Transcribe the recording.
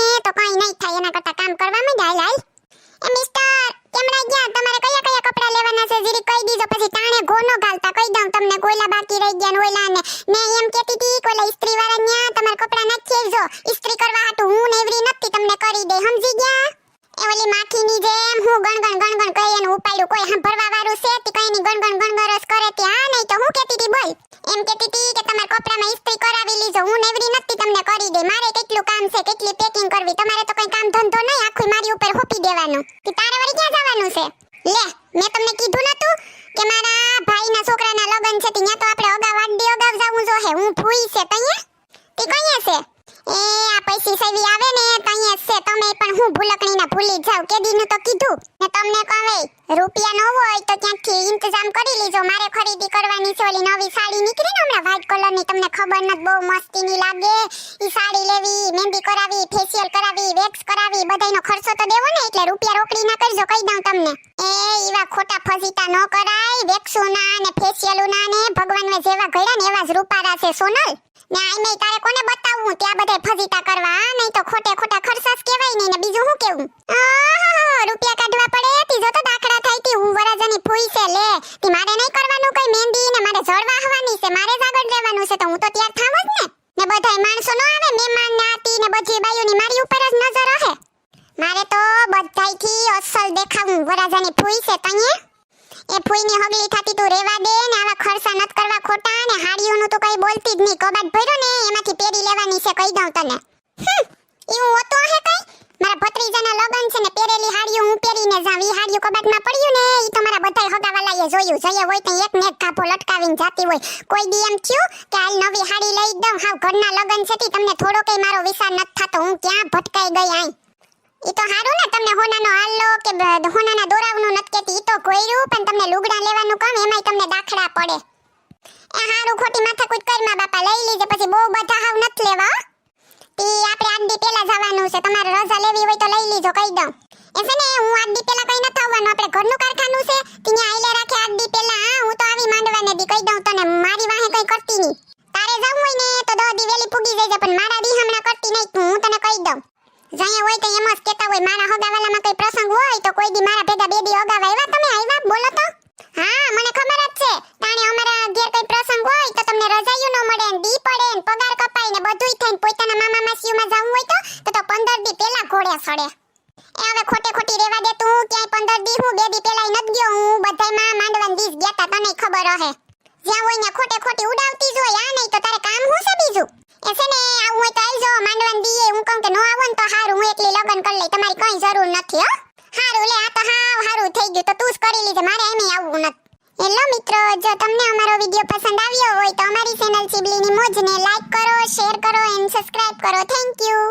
ને તો કઈ નહીં થાય, એના કરતા કામ કરવા માંડ. હાલ એ મિસ્ટર કેમડા ગયા? તમારે કયા કયા કપડા લેવાના છે જીરી કહી દીજો, પછી તાણે ઘોનો ઘાલતા કહી દઉં તમને. કોઈલા બાકી રહી ગયા ને ઓઈલા ને મેં એમ કહેતી હતી કોઈલા ઇસ્ત્રી વાળા ન્યા તમારા કપડા નાખી આવજો ઇસ્ત્રી કરવા હાટુ. હું નેવરી નથી, તમને કરી દે, સમજી ગયા? એ ઓલી માખીની જેમ હું ગણગણ કહી એને ઉપાડ્યું. કોઈ સાંભળવા વાળું છે તે કઈ ની ગણગણ રસ કરે તે. હા નહીં તો હું કહેતી હતી બોલ. એમ કહેતી હતી કે તમારા કપડામાં ઇસ્ત્રી કરાવી લીજો. હું નેવરી નથી, તમને કરી દે. મારે કેટલું કામ છે, કેટલી પેકિંગ કરવી. તમારે તો કઈ કામ ધંધો નહીં, આખું મારી ઉપર હોપી દેવાનું. કે તારે વળી ક્યાં જવાનું છે? લે મેં તમને કીધું નતું કે મારા ભાઈના છોકરાના લગ્ન છે ત્યાં તો આપણે અગાવ જાવું જો હે. હું ભૂઈ છે તઅહીંયા તે કયા છે? એ આ પૈસી સેવી આવે ને તઅહીંયા છે. તમે પણ હું ભૂલકણીના ભૂલી જાવ. કેદીનું તો કીધું ને તમને કહે રૂપિયા ન હોય તો ક્યાંથી ઇંતજામ કરી લીજો. મારે ખરીદી કરવાની છે. ઓલી નવી સાડી નીકળી ને હમણાં વ્હાઈટ કલરની, તમને ખબર નથી બહુ મસ્તીની લાગે. ઈ સાડી લેવી, મહેંદી કરાવી, ફેશિયલ કરાવી, વેક્સ કરાવી, બધાયનો ખર્ચો તો દેવો ને, એટલે રૂપિયા રોકડી ના કરજો કહી દઉં તમને. એ ઈવા ખોટા ફજીતા ન કરાય. વેક્સોના ને ફેશિયલોના ને ભગવાનને જેવા ઘડ્યા ને એવા જ રૂપારા છે સોનલ. ને આઈ નહીં તારે કોને બતાવું ત્યાં બધાય ફજીતા કરવા? નહીં તો ખોટા ખર્ચાસ કહેવાય નહીં. ને બીજું શું કેવું? રૂપિયા કાઢવા પડે તી જો તો દાખલા થાય તી. હું વરાજાની ફૂઈ છે લે તી. મારે નહીં કરવાનું કઈ મહેંદી ને મારે જળવા આવવાની છે. મારે જ આગળ રહેવાનું છે તો હું તો તૈયાર થાવ જ ને. ને બધાય માણસો નો આવે મહેમાન ને આતી ને બધી બાયુની મારી ઉપર જ નજર રહે. મારે તો બધાયથી અસલ દેખાવું. વરાજાની ફૂઈ છે તઈએ. એ ફૂઈની હગલી થાતી તું રેવા દે ને આવા ખર્ચા નત કરવા ખોટા. ને હાડીઓનું તો કઈ બોલતી જ નહીં. કબાટ ભર્યો ને એમાંથી પેરી લેવાની છે કહી દઉં તને. એવું હોતું હે કઈ? મારા ભત્રીજાના લગન છે ને પહેરેલી હાડીઓ હું પહેરીને જાવ. ઈ હાડીઓ કબાટમાં પડ્યું ને ઈ તો મારા બધાય હગાવાલાએ જોયું. જઈએ હોય તો એક ને એક કાપો લટકાવીને જાતી હોય. કોઈ દી એમ થયું કે હાલ નવી હાડી લઈ દઉં. હાવ ઘરના લગન છે તી તમને થોડો કઈ મારો વિચાર નત થાતો. હું ક્યાં ભટકાઈ ગઈ આઈ. ઈ તો હારું ને તમને હોનાનો હાલો કે હોનાના દોરાવનું નત કેતી. ઈ તો કોયરું પણ તમને લુગડા લેવાનું કામ એમાંય તમને દાખલા પડે. એ હારું ખોટી માથાકૂટ કરમાં બાપા લઈ લીજે પછી બહુ બધા હાવ નત લેવા. તી આપણે આડી પેલા જવાનું છે. તમારે રજા લેવી હોય તો લઈ લીજો કહી દઉં. એ છે ને હું આડી પેલા કઈ નત આવવાનું. આપણે ઘરનું કારખાનું છે ત્યાં આઈલે રાખે આડી પેલા. હા હું તો આવી માંડવાને દી કહી દઉં તને. મારી વાહે કઈ કરતી નહીં. તારે જવું હોય ને તો 10 દી વેલી પૂગી જઈજે પણ મારા દી હમણાં કરતી નહીં. હું તને કહી દઉં. જઈએ હોય તો એમ જ કહેતા હોય મારા હગાવાલામાં કઈ પ્રસંગ હોય તો કોઈ દી મારા ભેગા 2 દી અગાવ આવ્યા. તમે આવ્યા બોલો તો? હા મને ખબર જ છે. તાણે અમારા ઘેર કઈ પ્રસંગ હોય તો તમને રજાઈઓ ન મળે ને દી પડે ને પગાર કપાય ને બધુંય થઈને પોતાના મામા માસીઓમાં જવું હોય તો 15 દી પહેલા ઘોડે સડે. એ હવે ખોટી રેવા દે તું. ક્યાંય 15 દી હું 2 દી પહેલા નત ગયો. હું બધાયમાં માંડવાન દીસ ગયાતા તને ખબર હે. જ્યાં હોય ને ખોટી ઉડાવતી જ હોય. આ નહીં તો તારે કામ હું છે બીજું? એ છે ને આવું હોય તો આવજો માંડવાન દીએ. હું કહું કે નો આવો ને તો હારું હું એકલી લગન કરી લઈ. તમારી કઈ જરૂર નથી હો. હારું લે આ તો હારું થઈ ગયું તો તું જ કરી લીજે. મારે એમ આવવું નથી. હેલો મિત્રો, જો તમને અમારો વિડિયો પસંદ આવ્યો હોય તો અમારી ચેનલ ચીબલીની મોજને લાઈક કરો, શેર કરો એન્ડ સબસ્ક્રાઇબ કરો. Thank you.